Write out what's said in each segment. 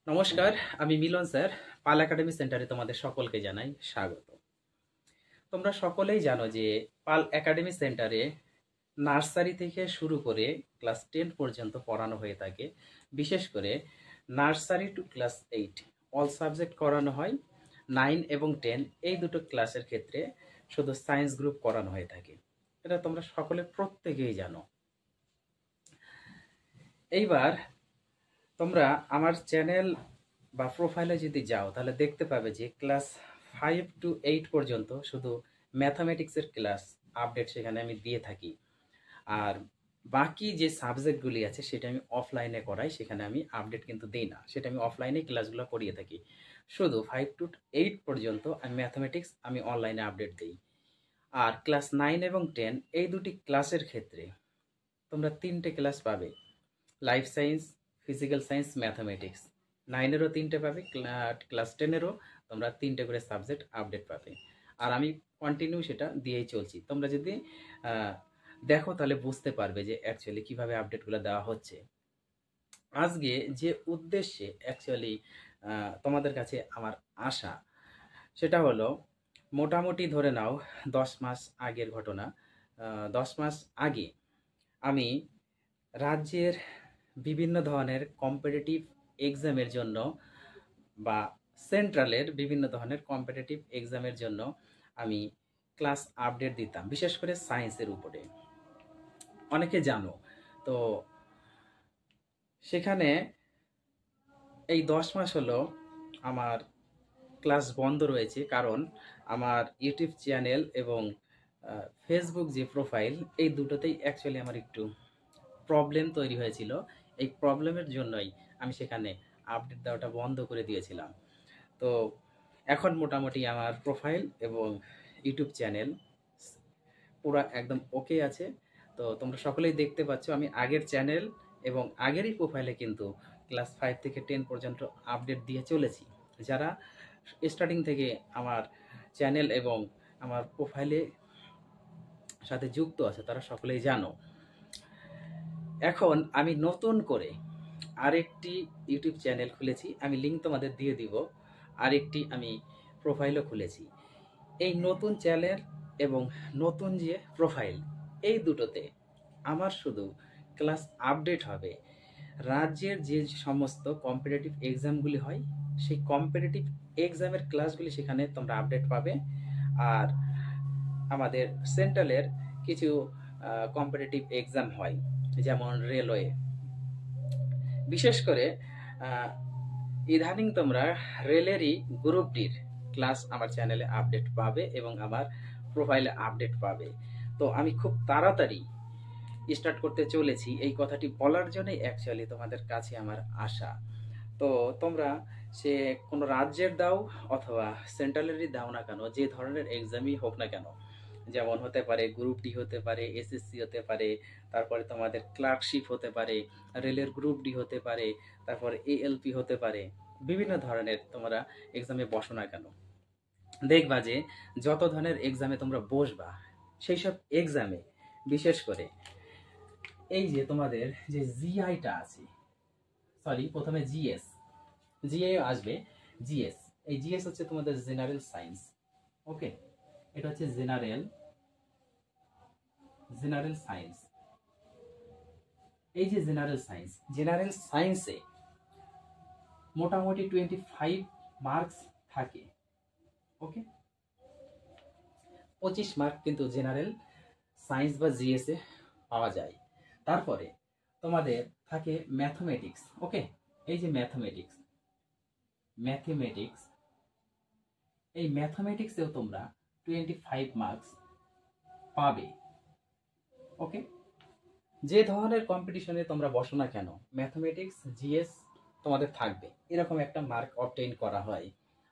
নমস্কার, আমি মিলন স্যার। পাল একাডেমি সেন্টারে তোমাদের সকলকে জানাই স্বাগত। তোমরা সকলেই জানো যে পাল একাডেমি সেন্টারে নার্সারি থেকে শুরু করে ক্লাস 10 পর্যন্ত পড়ানো হয়ে থাকে। বিশেষ করে nursery two class 8 all subject করানো হয়। 9 এবং 10 এই দুটো ক্লাসের ক্ষেত্রে শুধু সায়েন্স গ্রুপ করানো হয়ে থাকে। এটা তোমরা সকলে প্রত্যেকেই জানো। এইবার তোমরা আমার চ্যানেল বা প্রোফাইলে যদি যাও তাহলে দেখতে পাবে যে ক্লাস 5 টু 8 পর্যন্ত শুধু ম্যাথামেটিক্সের ক্লাস আপডেট সেখানে আমি দিয়ে থাকি। আর বাকি যে সাবজেক্টগুলি আছে সেটা আমি অফলাইনে করাই, সেখানে আমি আপডেট কিন্তু দিই না, সেটা আমি অফলাইনে ক্লাসগুলো করিয়ে থাকি। শুধু 5 টু 8 পর্যন্ত আমি ম্যাথামেটিক্স আমি অনলাইনে আপডেট দিই। আর ক্লাস 9 এবং 10 এই দুটি ক্লাসের ক্ষেত্রে তোমরা 3টে ক্লাস পাবে: life science, physical science, mathematics. 9-এরও 3টে পাবে, ক্লাস 10-এরও তোমরা 3টে করে সাবজেক্ট আপডেট পাবে। আর আমি কন্টিনিউ সেটা দিয়েই চলছি। তোমরা যদি দেখো তাহলে বুঝতে পারবে যে অ্যাকচুয়ালি কীভাবে আপডেটগুলো দেওয়া হচ্ছে। আজকে যে উদ্দেশ্যে অ্যাকচুয়ালি তোমাদের কাছে আমার আশা, সেটা হলো মোটামুটি ধরে নাও 10 মাস আগের ঘটনা। 10 মাস আগে আমি রাজ্যের বিভিন্ন ধরনের কম্পিটিটিভ এক্সামের জন্য বা সেন্ট্রালের বিভিন্ন ধরনের কম্পিটিটিভ এক্সামের জন্য আমি ক্লাস আপডেট দিতাম, বিশেষ করে সায়েন্সের উপরে। অনেকে জানো তো। সেখানে এই 10 মাস হলো আমার ক্লাস বন্ধ রয়েছে, কারণ আমার ইউটিউব চ্যানেল এবং ফেসবুক যে প্রোফাইল, এই দুটোতেই অ্যাকচুয়ালি আমার একটু প্রবলেম তৈরি হয়েছিল। এই প্রবলেমের জন্যই আমি সেখানে আপডেট দেওয়াটা বন্ধ করে দিয়েছিলাম। তো এখন মোটামুটি আমার প্রোফাইল এবং ইউটিউব চ্যানেল পুরো একদম ওকে আছে। তো তোমরা সকলেই দেখতে পাচ্ছ আমি আগের চ্যানেল এবং আগেরই প্রোফাইলে কিন্তু ক্লাস 5 থেকে 10 পর্যন্ত আপডেট দিয়ে চলেছি। যারা স্টার্টিং থেকে আমার চ্যানেল এবং আমার প্রোফাইলে সাথে যুক্ত আছে তারা সকলেই জানো। এখন আমি নতুন করে আরেকটি ইউটিউব চ্যানেল খুলেছি, আমি লিঙ্ক তোমাদের দিয়ে দিব। আরেকটি আমি প্রোফাইলও খুলেছি। এই নতুন চ্যানেল এবং নতুন যে প্রোফাইল, এই দুটোতে আমার শুধু ক্লাস আপডেট হবে। রাজ্যের যে সমস্ত কম্পিটিটিভ এক্সামগুলি হয় সেই কম্পিটিটিভ এক্সামের ক্লাসগুলি সেখানে তোমরা আপডেট পাবে। আর আমাদের সেন্ট্রালের কিছু কম্পিটিটিভ এক্সাম হয়, যেমন রেলওয়ে। বিশেষ করে ইদানিং তোমরা রেলেরই গ্রুপ ডির ক্লাস আমার চ্যানেলে আপডেট পাবে এবং আমার প্রোফাইলে আপডেট পাবে। তো আমি খুব তাড়াতাড়ি স্টার্ট করতে চলেছি, এই কথাটি বলার জন্যই অ্যাকচুয়ালি তোমাদের কাছে আমার আশা। তো তোমরা সে কোনো রাজ্যের দাও অথবা সেন্ট্রালেরই দাও না কেন, যে ধরনের এক্সামই হোক না কেন, যেমন হতে পারে গ্রুপ ডি, হতে পারে এসএসসি, হতে পারে তারপরে তোমাদের ক্লার্কশিপ, হতে পারে রেলের গ্রুপ ডি, হতে পারে তারপরে এএলপি, হতে পারে বিভিন্ন ধরনের তোমরা এক্সামে বসো না কেন, দেখবা যে যত ধরনের এক্সামে তোমরা বসবা সেই সব এক্সামে বিশেষ করে এই যে তোমাদের যে জিআইটা আছে, সরি প্রথমে জিএস, জিএ আসবে, জিএস। এই জিএস হচ্ছে তোমাদের জেনারেল সায়েন্স। ওকে, এটা হচ্ছে জেনারেল সায়েন্স। এই যে জেনারেল সায়েন্সে মোটামুটি 25 মার্কস থাকে। ওকে, 25 মার্ক কিন্তু জেনারেল সায়েন্স বা জিএস এ পাওয়া যায়। তারপরে তোমাদের থাকে ম্যাথমেটিক্স। ওকে, এই যে ম্যাথমেটিক্স, এই ম্যাথমেটিক্সেও তোমরা 25 মার্কস পাবে। ওকে, যে ধরনের কম্পিটিশনে তোমরা বসো না কেন ম্যাথমেটিক্স, জিএস তোমাদের থাকবে, এরকম একটা মার্ক অবটেইন করা হয়।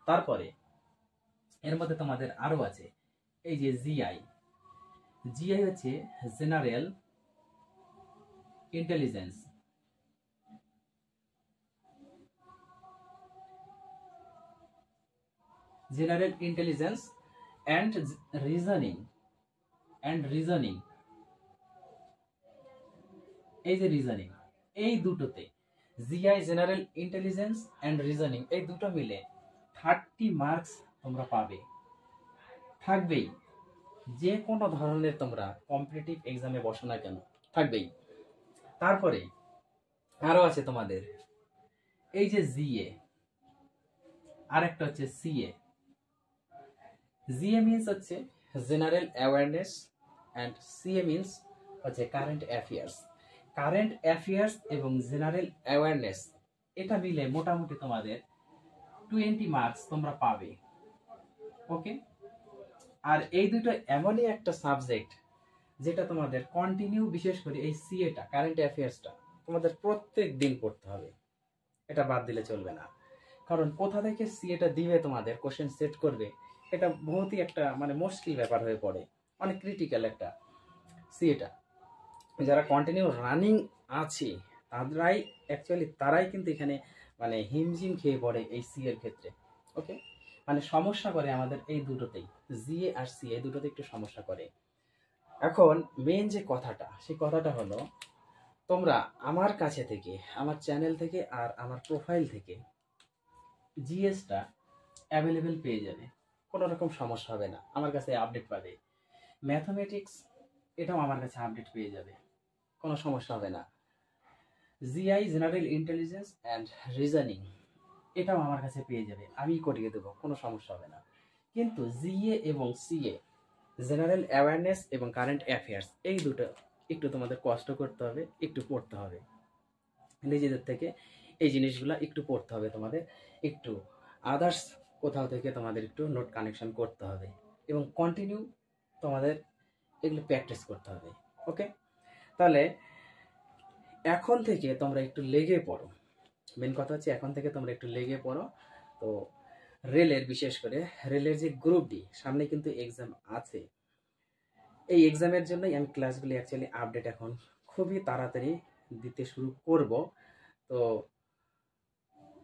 তারপরে এর মধ্যে তোমাদের আরো আছে এই যে জিআই হচ্ছে general intelligence. General intelligence and reasoning, এই যে রিজনিং, এই দুটোতে GI general intelligence and reasoning, এই দুটো মিলে 30 মার্কস তোমরা পাবে, থাকবেই। যে কোনো ধরনের তোমরা কম্পিটিটিভ এক্সামে বসো না কেন, থাকবেই। তারপরে আরো আছে তোমাদের এই যে জিএ, আরেকটা হচ্ছে সিএ। জিএ মিন্স হচ্ছে general awareness and CA means হচ্ছে কারেন্ট অ্যাফেয়ার্স। কারেন্ট অ্যাফেয়ার্স এবং জেনারেল অ্যাওয়ারনেস এটা মিলে মোটামুটি তোমাদের 20 মার্কস তোমরা পাবে। ওকে, আর এই দুটো এমনই একটা সাবজেক্ট যেটা তোমাদের কন্টিনিউ, বিশেষ করে এই সিএটা কারেন্ট অ্যাফেয়ার্সটা তোমাদের প্রত্যেক দিন পড়তে হবে, এটা বাদ দিলে চলবে না। কারণ কোথা থেকে সিএটা দিবে তোমাদের, কোশ্চেন সেট করবে, এটা বহুতই একটা মানে মুশকিল ব্যাপার হয়ে পড়ে, অনেক ক্রিটিক্যাল একটা সিএটা। যারা কন্টিনিউ রানিং আছে তারাই কিন্তু এখানে মানে হিমজিম খেয়ে পড়ে এই সিএর ক্ষেত্রে। ওকে, মানে সমস্যা করে আমাদের এই দুটোতেই, জিএ আর সি, এই দুটোতে একটু সমস্যা করে। এখন মেন যে কথাটা, সেই কথাটা হলো তোমরা আমার কাছে থেকে, আমার চ্যানেল থেকে আর আমার প্রোফাইল থেকে জিএসটা অ্যাভেলেবেল পেয়ে যাবে, কোনো রকম সমস্যা হবে না, আমার কাছে আপডেট পাবে। ম্যাথমেটিক্স এটাও আমার কাছে আপডেট পেয়ে যাবে, কোনো সমস্যা হবে না। GI general intelligence and reasoning এটাও আমার কাছে পেয়ে যাবে, আমি করিয়ে দেবো, কোনো সমস্যা হবে না। কিন্তু জিএ এবং সিএ, জেনারেল অ্যাওয়ারনেস এবং কারেন্ট অ্যাফেয়ার্স, এই দুটো একটু তোমাদের কষ্ট করতে হবে, একটু পড়তে হবে নিজেদের থেকে, এই জিনিসগুলো একটু পড়তে হবে তোমাদের, একটু আদার্স কোথাও থেকে তোমাদের একটু নোট কানেকশন করতে হবে এবং কন্টিনিউ তোমাদের এগুলো প্র্যাকটিস করতে হবে। ওকে, তাহলে এখন থেকে তোমরা একটু লেগে পড়ো, মেন কথা হচ্ছে এখন থেকে তোমরা একটু লেগে পড়ো। তো রেলের, বিশেষ করে রেলের যে গ্রুপ ডি সামনে কিন্তু এক্সাম আছে, এই এক্সামের জন্যই আমি ক্লাসগুলি অ্যাকচুয়ালি আপডেট এখন খুবই তাড়াতাড়ি দিতে শুরু করব। তো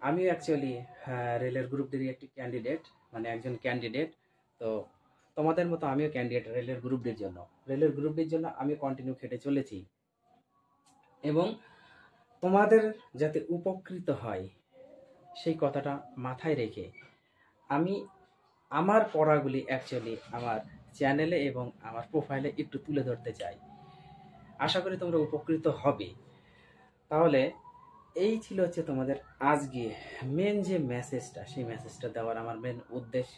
আমি অ্যাকচুয়ালি রেলের গ্রুপ ডির একটি ক্যান্ডিডেট, মানে একজন ক্যান্ডিডেট। তো তোমাদের মতো আমিও ক্যান্ডিডেট রেলের গ্রুপ ডির জন্য। রেলের গ্রুপ ডির জন্য আমি কন্টিনিউ খেটে চলেছি এবং তোমাদের যাতে উপকৃত হয় সেই কথাটা মাথায় রেখে আমি আমার পড়াগুলি অ্যাকচুয়ালি আমার চ্যানেলে এবং আমার প্রোফাইলে একটু তুলে ধরতে চাই। আশা করি তোমরা উপকৃত হবে। তাহলে এই ছিল তোমাদের আজকে মেন যে মেসেজটা, সেই মেসেজটা দেওয়ার আমার মেন উদ্দেশ্য।